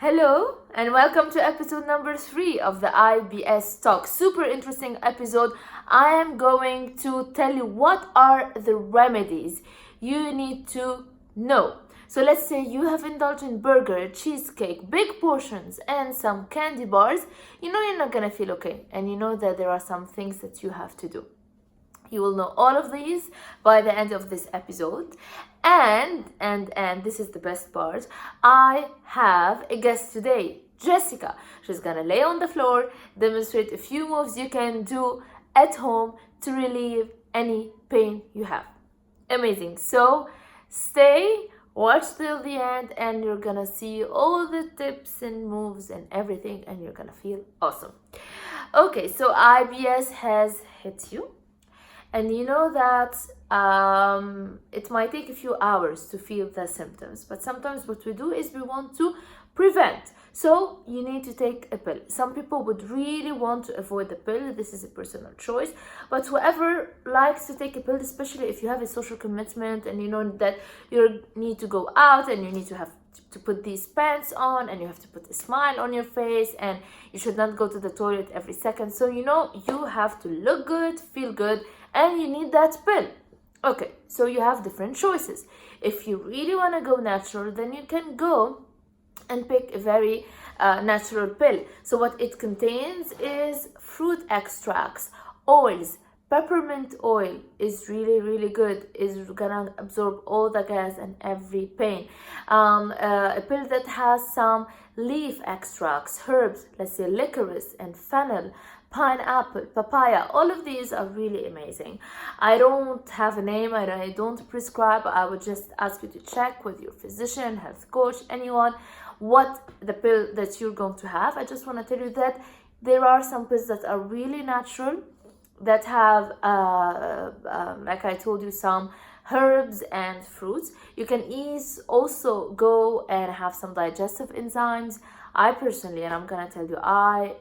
Hello and welcome to episode number 3 of the IBS talk. Super interesting episode. I am going to tell you what are the remedies you need to know. So let's say you have indulged in burger, cheesecake, big portions and some candy bars. You know you're not gonna feel okay, and you know that there are some things that you have to do. You will know all of these by the end of this episode. And this is the best part. I have a guest today, Jessica. She's gonna lay on the floor, demonstrate a few moves you can do at home to relieve any pain you have. Amazing. So stay, watch till the end, and you're gonna see all the tips and moves and everything, and you're gonna feel awesome. Okay, so IBS has hit you. And you know that it might take a few hours to feel the symptoms, but sometimes what we do is we want to prevent. So you need to take a pill. Some people would really want to avoid the pill. This is a personal choice. But whoever likes to take a pill, especially if you have a social commitment and you know that you need to go out and you need to have to put these pants on and you have to put a smile on your face and you should not go to the toilet every second. So you know you have to look good, feel good, and you need that pill. Okay, so you have different choices. If you really want to go natural, then you can go and pick a very natural pill. So what it contains is fruit extracts, oils. Peppermint oil is really good. Is gonna absorb all the gas and every pain. A pill that has some leaf extracts, herbs, let's say licorice and fennel, pineapple, papaya. All of these are really amazing. I don't have a name. I don't prescribe. I would just ask you to check with your physician, health coach, anyone, what the pill that you're going to have. I just want to tell you that there are some pills that are really natural, that have like I told you, some herbs and fruits. You can also go and have some digestive enzymes. I personally, and I'm gonna tell you, I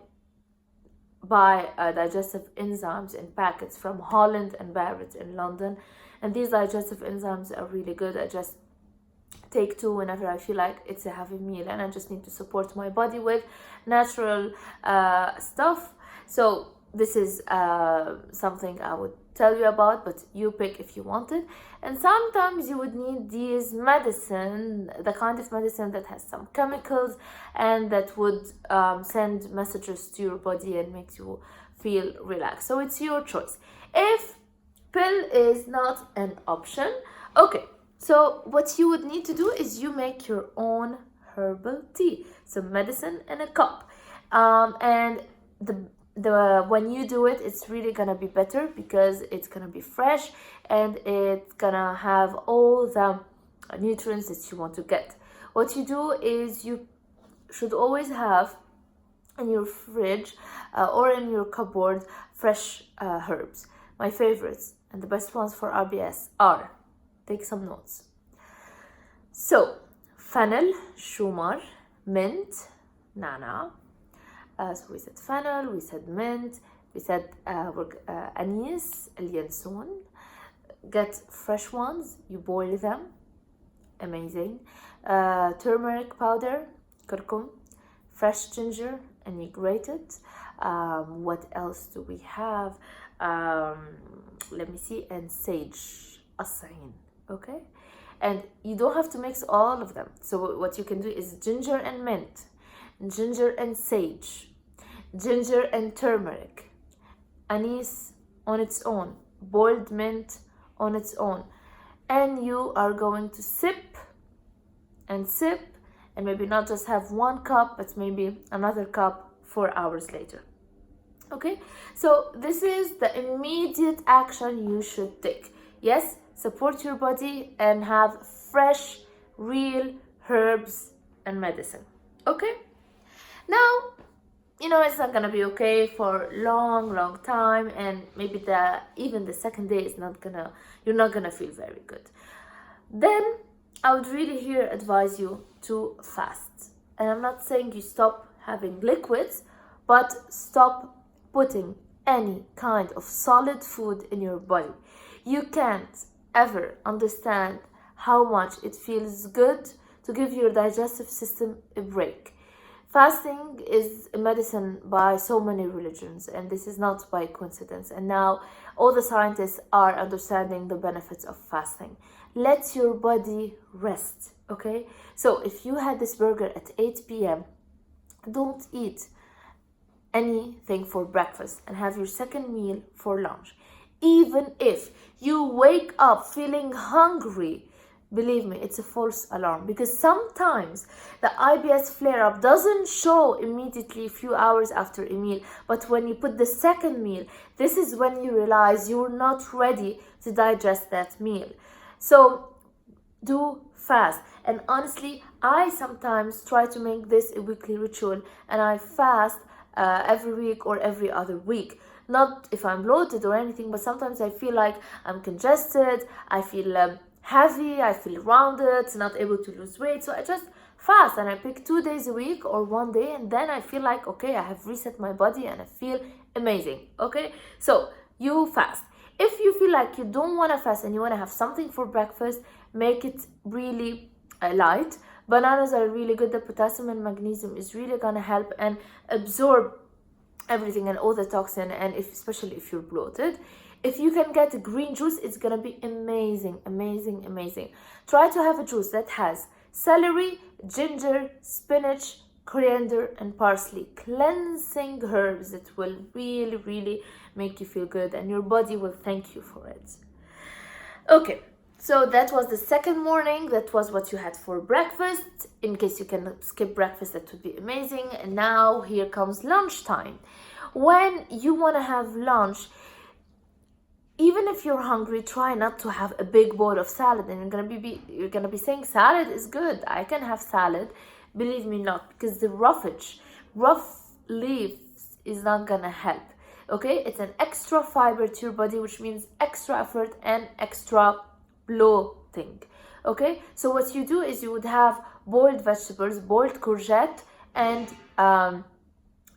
buy digestive enzymes in packets from Holland and Barrett in London, and these digestive enzymes are really good. I just take 2 whenever I feel like it's a heavy meal and I just need to support my body with natural stuff. So this is something I would tell you about, but you pick if you want it. And sometimes you would need these medicine, the kind of medicine that has some chemicals and that would send messages to your body and make you feel relaxed. So it's your choice. If pill is not an option, okay, so what you would need to do is you make your own herbal tea, some medicine in a cup, and when you do it, it's really gonna be better because it's gonna be fresh and it's gonna have all the nutrients that you want to get. What you do is you should always have in your fridge or in your cupboard fresh herbs. My favorites and the best ones for RBS are, take some notes. So fennel, shumar, mint, nana. So we said fennel, we said mint, we said anise, اليانسون. Get fresh ones, you boil them, amazing. Turmeric powder, curcum, fresh ginger, and you grate it. What else do we have? Let me see, and sage, الصعين, okay? And you don't have to mix all of them. So what you can do is ginger and mint, ginger and sage, ginger and turmeric, anise on its own, boiled mint on its own, and you are going to sip and maybe not just have 1 cup but maybe another cup 4 hours later. Okay, so this is the immediate action you should take. Yes, support your body and have fresh, real herbs and medicine. Okay, now you know it's not gonna be okay for long time, and maybe even the second day is you're not gonna feel very good. Then I would really here advise you to fast. And I'm not saying you stop having liquids, but stop putting any kind of solid food in your body. You can't ever understand how much it feels good to give your digestive system a break. Fasting is a medicine by so many religions, and this is not by coincidence. And now all the scientists are understanding the benefits of fasting. Let your body rest, okay? So if you had this burger at 8 p.m., don't eat anything for breakfast and have your second meal for lunch. Even if you wake up feeling hungry, believe me, it's a false alarm, because sometimes the IBS flare-up doesn't show immediately a few hours after a meal, but when you put the second meal, this is when you realize you're not ready to digest that meal. So do fast. And honestly, I sometimes try to make this a weekly ritual, and I fast every week or every other week. Not if I'm bloated or anything, but sometimes I feel like I'm congested, I feel heavy, I feel rounded, not able to lose weight. So I just fast and I pick 2 days a week or 1 day, and then I feel like, okay, I have reset my body and I feel amazing. Okay, so you fast. If you feel like you don't want to fast and you want to have something for breakfast, make it really light. Bananas are really good. The potassium and magnesium is really gonna help and absorb everything and all the toxin, and especially if you're bloated. If you can get a green juice, it's gonna be amazing, amazing, amazing. Try to have a juice that has celery, ginger, spinach, coriander, and parsley. Cleansing herbs. It will really, really make you feel good, and your body will thank you for it. Okay, so that was the second morning. That was what you had for breakfast. In case you can skip breakfast, that would be amazing. And now here comes lunchtime. When you want to have lunch, even if you're hungry, try not to have a big bowl of salad. And you're gonna be saying salad is good. I can have salad. Believe me, not, because the rough leaves is not gonna help. Okay, it's an extra fiber to your body, which means extra effort and extra bloating. Okay, so what you do is you would have boiled vegetables, boiled courgette and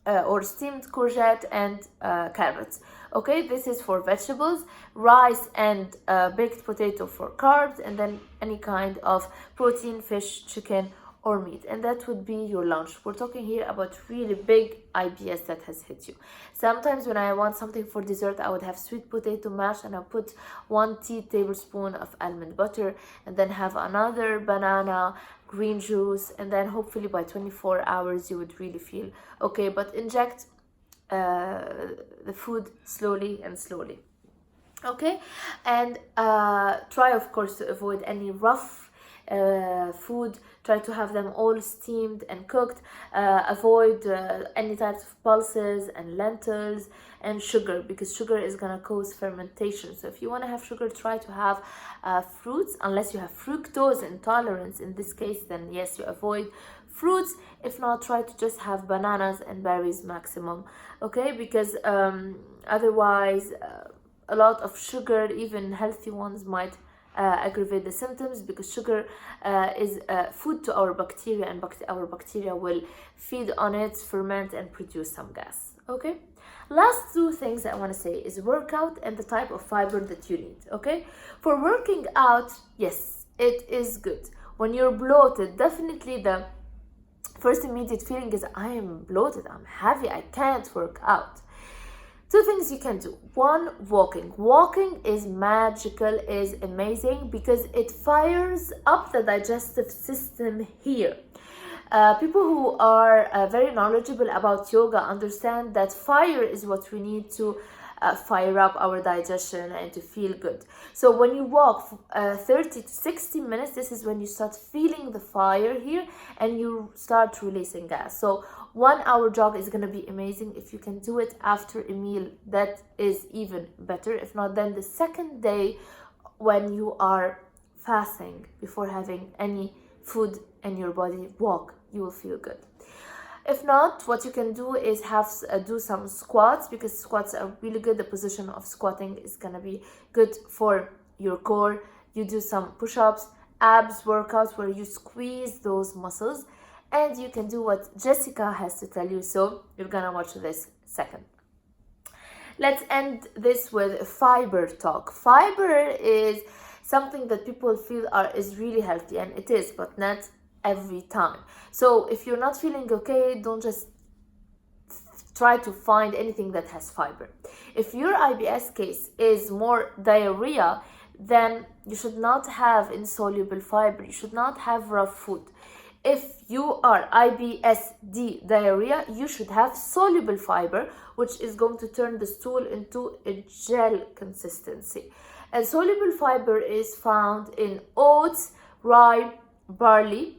or steamed courgette and carrots. Okay, this is for vegetables. Rice and baked potato for carbs, and then any kind of protein, fish, chicken, or meat, and that would be your lunch. We're talking here about really big IBS that has hit you. Sometimes when I want something for dessert, I would have sweet potato mash, and I put 1 tablespoon of almond butter, and then have another banana, green juice, and then hopefully by 24 hours you would really feel okay. But inject the food slowly and slowly. Okay, and try of course to avoid any rough food. Try to have them all steamed and cooked. Avoid any types of pulses and lentils and sugar, because sugar is gonna cause fermentation. So if you want to have sugar, try to have fruits, unless you have fructose intolerance. In this case, then yes, you avoid fruits. If not, try to just have bananas and berries maximum. Okay, because otherwise a lot of sugar, even healthy ones, might aggravate the symptoms, because sugar is food to our bacteria, and our bacteria will feed on it, ferment, and produce some gas. Okay, last 2 things I want to say is workout and the type of fiber that you need. Okay, for working out, yes, it is good. When you're bloated, definitely the first immediate feeling is, I am bloated, I'm heavy, I can't work out. 2 things you can do. 1, walking. Walking is magical, is amazing, because it fires up the digestive system here. People who are very knowledgeable about yoga understand that fire is what we need to fire up our digestion and to feel good. So when you walk 30 to 60 minutes, this is when you start feeling the fire here, and you start releasing gas. So 1 hour jog is going to be amazing. If you can do it after a meal, that is even better. If not, then the second day when you are fasting, before having any food in your body, walk. You will feel good. If not, what you can do is do some squats, because squats are really good. The position of squatting is gonna be good for your core. You do some push-ups, abs workouts where you squeeze those muscles, and you can do what Jessica has to tell you. So you're gonna watch this second. Let's end this with fiber talk. Fiber is something that people feel is really healthy, and it is, but not every time. So if you're not feeling okay, don't just try to find anything that has fiber. If your IBS case is more diarrhea, then you should not have insoluble fiber. You should not have raw food. If you are IBSD diarrhea, you should have soluble fiber, which is going to turn the stool into a gel consistency. And soluble fiber is found in oats, rye, barley,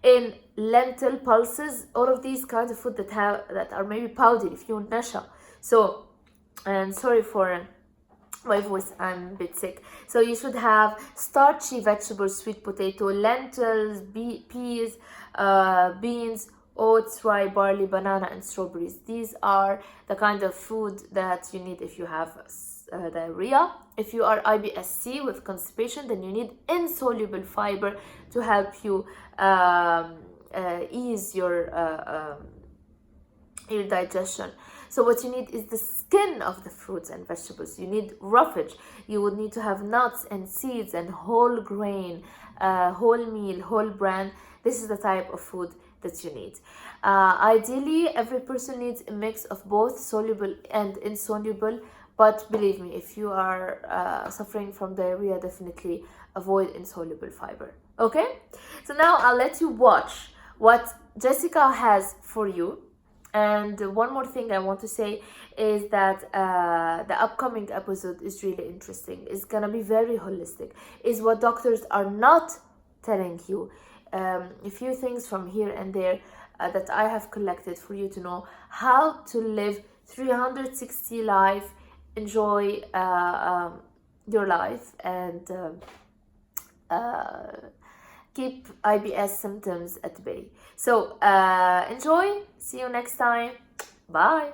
in lentil, pulses, all of these kinds of food that are maybe powdery, if you nasha. So, and sorry for my voice, I'm a bit sick. So you should have starchy vegetables, sweet potato, lentils, peas, beans, oats, rye, barley, banana, and strawberries. These are the kind of food that you need if you have diarrhea. If you are IBS-C with constipation, then you need insoluble fiber to help you ease your digestion. So what you need is the skin of the fruits and vegetables. You need roughage. You would need to have nuts and seeds and whole grain, whole meal, whole bran. This is the type of food that you need. Ideally, every person needs a mix of both soluble and insoluble. But believe me, if you are suffering from diarrhea, definitely avoid insoluble fiber. Okay? So now I'll let you watch what Jessica has for you. And one more thing I want to say is that the upcoming episode is really interesting. It's gonna be very holistic. Is what doctors are not telling you. A few things from here and there that I have collected for you to know how to live 360 life, enjoy your life, and keep IBS symptoms at bay. So enjoy. See you next time. Bye.